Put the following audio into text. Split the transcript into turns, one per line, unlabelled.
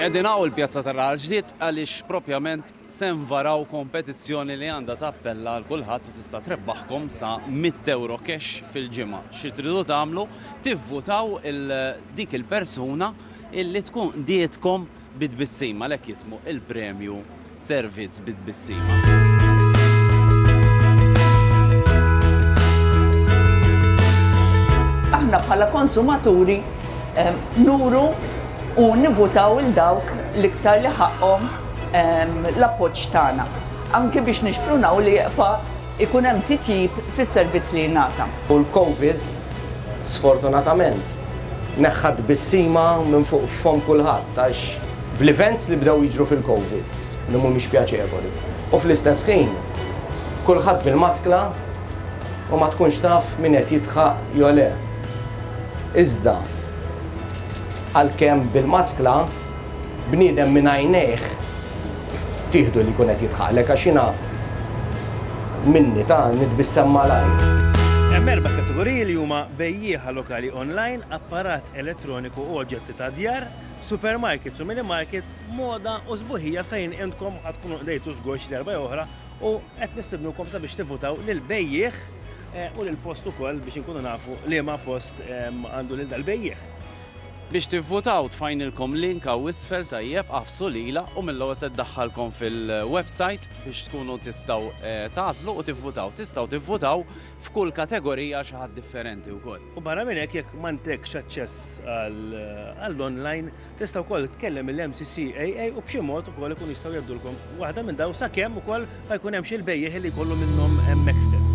Qegħdin hawn il-Pjazza tar-Raħal ġdid għaliex propjament se nvaraw kompetizzjoni li għandha tappella għal kulħadd u tista' trebbaħkom sa 100 euro cash fil-ġimgħa. Xi tridu tagħmlu tivvutaw dik il-persuna illi tkun dietkom bid-bissima għalhekk jismu il-premju Servizz bid-bissima.
Aħna bħala konsumaturi nuru u nivvutaw il-dawk l-iktar li ħaqhom l-appoġġ tagħna. Anke biex nixprunaw li ikun hemm titjib fis-servizz li jingħata.
U l-Covid sfortunatament neħħad bissima minn fuq fom kulħadd għax bl-events li bdew jiġru fil-Covid li mhumiex pjaċevoli. U fl-istess ħin kulħadd bil-maskla u ma tkunx taf min qed jitħaq jew le. Iżda għalkemm bil-maskla bniedem minn għajnejh tieħdu li jkun qed jitħaqlek għax jiena minni ta' nitbissem malaj.
Hemm 4 kategoriji li huma bejjieħa lokali online, apparat elettroniku u oġġetti ta' djar, supermarkets u minimarkets, moda u sbuħija fejn intkom ħad tkunu qdejtu żgur xi darba oħra u qed nistidnukom sabiex tivvutaw lil bejjieħ u lil post ukoll biex inkunu nafu liema post għandu lil dal-bejjieħ.
Biex tivvutaw tfajnilkom link għaw isfel tajjeb qafsu lila u mill-ewwel se ddaħħalkom fil-website biex tkunu tistgħu tażlu u tivvutaw. Tistgħu tivvutaw f'kull kategorija xi ħadd differenti wkoll.
U barra minn hekk jekk m'għandekx aċċess għall-online tista' wkoll tkellem il-MCCAA u b'xi mod ukoll ikun jistgħu jgħidulkom waħda minn daw sakemm ukoll ma jkun hemm xi bejjieħ li jkollu minnhom hemmhekk stess.